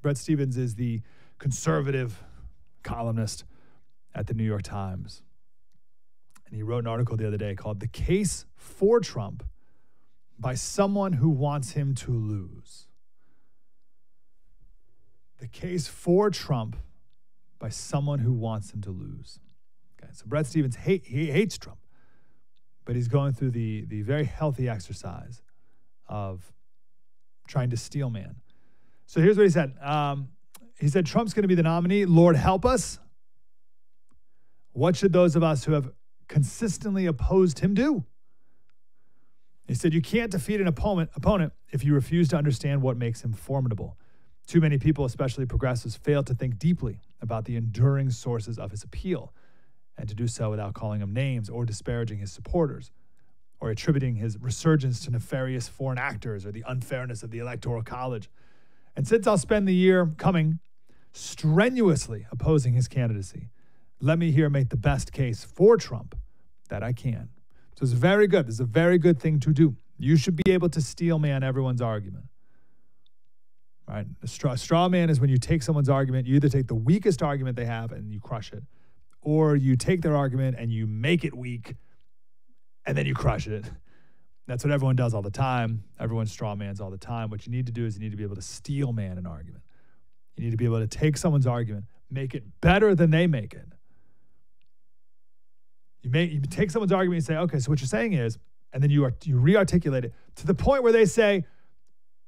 Brett Stevens is the conservative columnist at the New York Times. And he wrote an article the other day called "The Case for Trump by Someone Who Wants Him to Lose." The case for Trump by someone who wants him to lose. Okay, so Brett Stevens he hates Trump, but he's going through the very healthy exercise of trying to steel man. So here's what he said. He said, Trump's going to be the nominee. Lord help us. What should those of us who have consistently opposed him do? He said, you can't defeat an opponent if you refuse to understand what makes him formidable. Too many people, especially progressives, fail to think deeply about the enduring sources of his appeal, and to do so without calling him names or disparaging his supporters, or attributing his resurgence to nefarious foreign actors or the unfairness of the Electoral College. And since I'll spend the year coming strenuously opposing his candidacy, let me here make the best case for Trump that I can. So it's very good. This is a very good thing to do. You should be able to steel man everyone's argument. Right? A straw man is when you take someone's argument, you either take the weakest argument they have and you crush it, or you take their argument and you make it weak and then you crush it. That's what everyone does all the time. Everyone straw mans all the time. What you need to do is you need to be able to steel man an argument. You need to be able to take someone's argument, make it better than they make it. You take someone's argument and say, okay, so what you're saying is, and then you re-articulate it to the point where they say,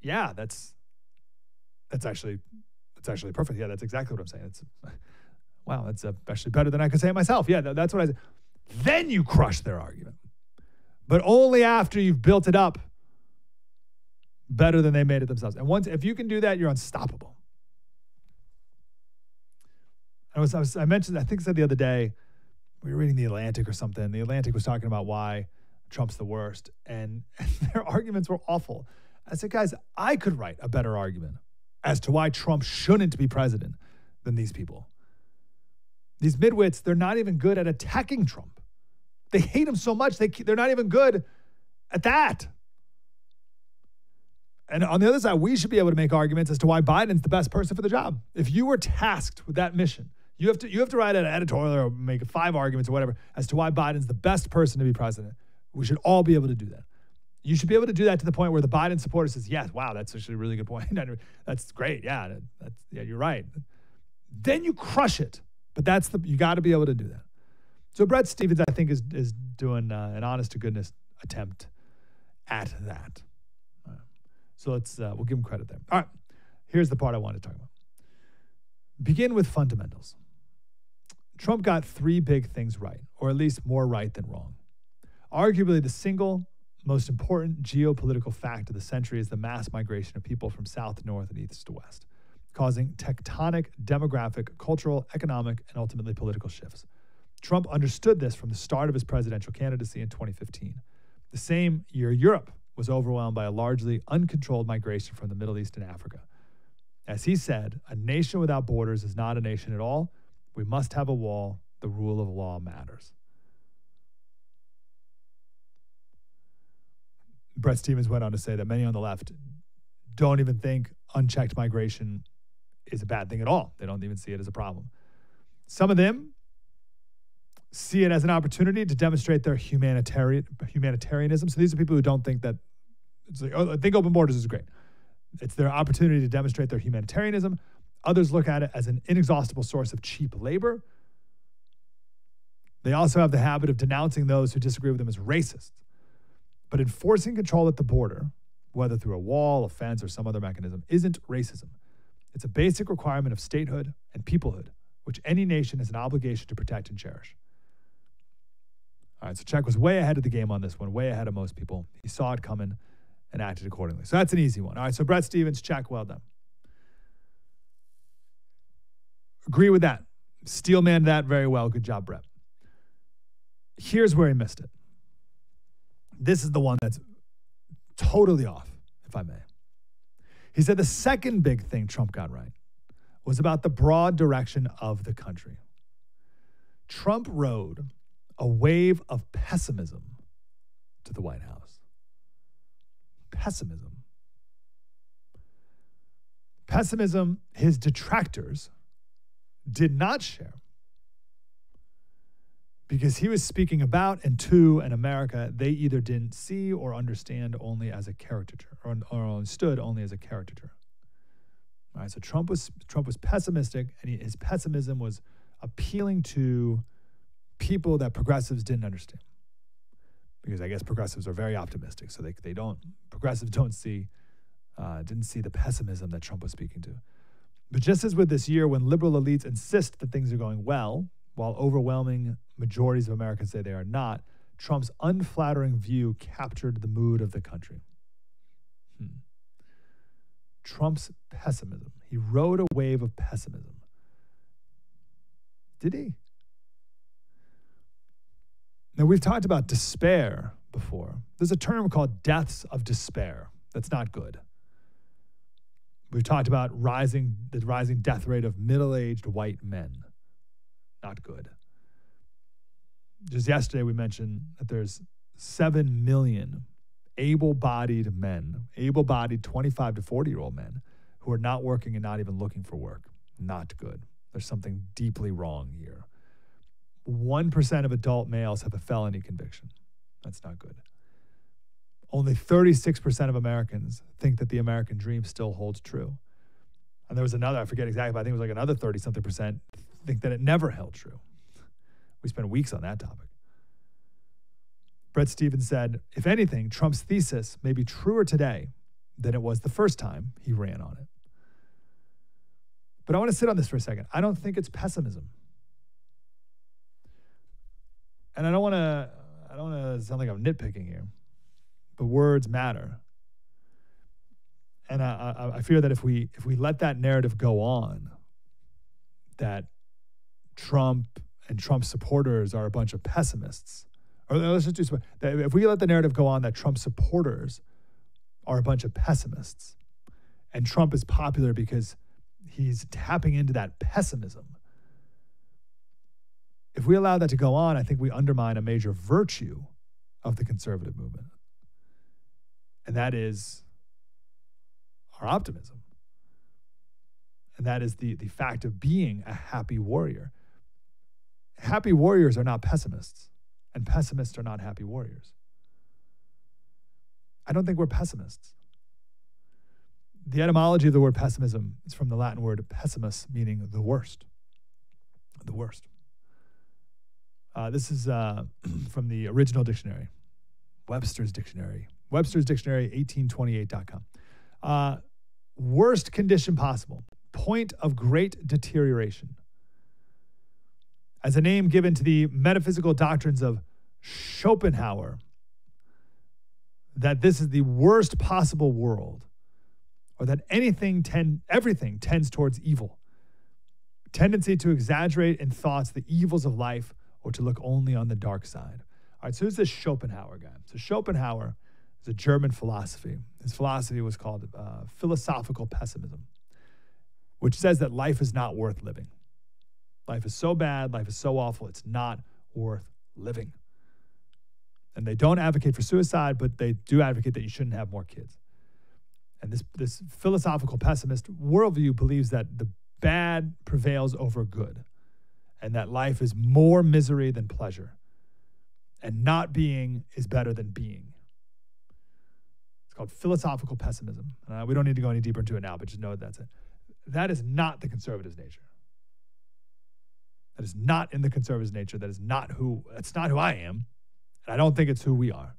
yeah, that's actually perfect. Yeah, that's exactly what I'm saying. Wow, that's actually better than I could say it myself. Yeah, that's what I said. Then you crush their argument. But only after you've built it up better than they made it themselves. And if you can do that, you're unstoppable. I mentioned, I think I said the other day, we were reading The Atlantic or something. The Atlantic was talking about why Trump's the worst, and their arguments were awful. I said, guys, I could write a better argument as to why Trump shouldn't be president than these people. These midwits, they're not even good at attacking Trump. They hate him so much, they're not even good at that. And on the other side, we should be able to make arguments as to why Biden's the best person for the job. If you were tasked with that mission, you have to write an editorial or make 5 arguments or whatever as to why Biden's the best person to be president. We should all be able to do that. You should be able to do that to the point where the Biden supporter says, yes, wow, that's actually a really good point. That's great. Yeah, you're right. Then you crush it. But you got to be able to do that. So Brett Stevens, I think, is doing an honest to goodness attempt at that. So we'll give him credit there. All right, here's the part I want to talk about. Begin with fundamentals. Trump got 3 big things right, or at least more right than wrong. Arguably, the single most important geopolitical fact of the century is the mass migration of people from south to north and east to west, causing tectonic demographic, cultural, economic, and ultimately political shifts. Trump understood this from the start of his presidential candidacy in 2015. The same year, Europe was overwhelmed by a largely uncontrolled migration from the Middle East and Africa. As he said, a nation without borders is not a nation at all. We must have a wall. The rule of law matters. Brett Stevens went on to say that many on the left don't even think unchecked migration is a bad thing at all. They don't even see it as a problem. Some of them see it as an opportunity to demonstrate their humanitarianism. So these are people who don't think that, it's like, oh, I think open borders is great. It's their opportunity to demonstrate their humanitarianism. Others look at it as an inexhaustible source of cheap labor. They also have the habit of denouncing those who disagree with them as racists. But enforcing control at the border, whether through a wall, a fence, or some other mechanism, isn't racism. It's a basic requirement of statehood and peoplehood, which any nation has an obligation to protect and cherish. All right, so Czech was way ahead of the game on this one, way ahead of most people. He saw it coming and acted accordingly. So that's an easy one. All right, so Brett Stevens, Czech, well done. Agree with that. Steel man that very well. Good job, Brett. Here's where he missed it. This is the one that's totally off, if I may. He said the second big thing Trump got right was about the broad direction of the country. Trump rode a wave of pessimism to the White House. Pessimism. Pessimism, his detractors did not share because he was speaking about and to an America they either didn't see or understand only as a caricature or understood only as a caricature. All right, so Trump was pessimistic, and his pessimism was appealing to people that progressives didn't understand. Because I guess progressives are very optimistic, so progressives didn't see the pessimism that Trump was speaking to. But just as with this year, when liberal elites insist that things are going well, while overwhelming majorities of Americans say they are not, Trump's unflattering view captured the mood of the country. Trump's pessimism. He rode a wave of pessimism. Did he? Now, we've talked about despair before. There's a term called deaths of despair. That's not good. We've talked about the rising death rate of middle-aged white men. Not good. Just yesterday, we mentioned that there's 7 million able-bodied men, able-bodied 25 to 40-year-old men who are not working and not even looking for work. Not good. There's something deeply wrong here. 1% of adult males have a felony conviction. That's not good. Only 36% of Americans think that the American dream still holds true. And there was another, I forget exactly, but I think it was like another 30-something percent think that it never held true. We spent weeks on that topic. Bret Stephens said, if anything, Trump's thesis may be truer today than it was the first time he ran on it. But I want to sit on this for a second. I don't think it's pessimism. And I don't want to sound like I'm nitpicking here, but words matter. And I fear that if we let that narrative go on, that Trump and Trump supporters are a bunch of pessimists, or let's just do that if we let the narrative go on that Trump supporters are a bunch of pessimists, and Trump is popular because he's tapping into that pessimism. If we allow that to go on, I think we undermine a major virtue of the conservative movement. And that is our optimism. And that is the fact of being a happy warrior. Happy warriors are not pessimists, and pessimists are not happy warriors. I don't think we're pessimists. The etymology of the word pessimism is from the Latin word pessimus, meaning the worst. The worst. This is from the original dictionary, Webster's Dictionary, 1828.com. Worst condition possible, point of great deterioration. As a name given to the metaphysical doctrines of Schopenhauer, that this is the worst possible world, or that everything tends towards evil. Tendency to exaggerate in thoughts the evils of life, or to look only on the dark side. All right, so who's this Schopenhauer guy? So Schopenhauer is a German philosophy. His philosophy was called philosophical pessimism, which says that life is not worth living. Life is so bad, life is so awful, it's not worth living. And they don't advocate for suicide, but they do advocate that you shouldn't have more kids. And this philosophical pessimist worldview believes that the bad prevails over good, and that life is more misery than pleasure, and not being is better than being. It's called philosophical pessimism. We don't need to go any deeper into it now, but just know that that's it. That is not the conservative's nature. That is not in the conservative's nature. That's not who I am, and I don't think it's who we are.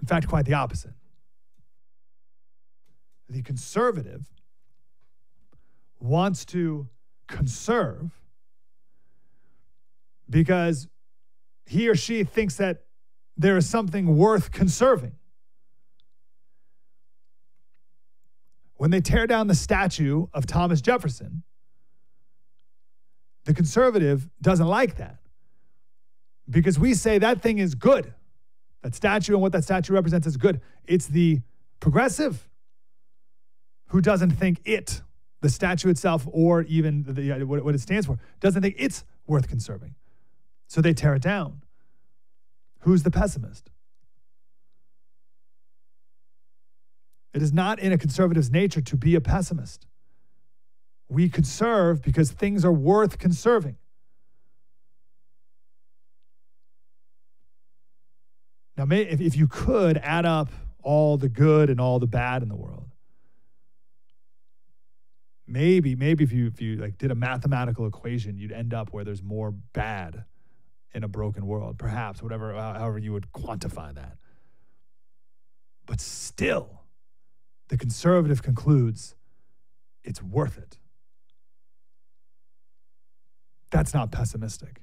In fact, quite the opposite. The conservative wants to conserve because he or she thinks that there is something worth conserving. When they tear down the statue of Thomas Jefferson, the conservative doesn't like that because we say that thing is good. That statue and what that statue represents is good. It's the progressive who doesn't think the statue itself, or even what it stands for, doesn't think it's worth conserving. So they tear it down. Who's the pessimist? It is not in a conservative's nature to be a pessimist. We conserve because things are worth conserving. Now, if you could add up all the good and all the bad in the world, maybe if you like did a mathematical equation, you'd end up where there's more bad in a broken world, perhaps, however you would quantify that. But still, the conservative concludes it's worth it. That's not pessimistic.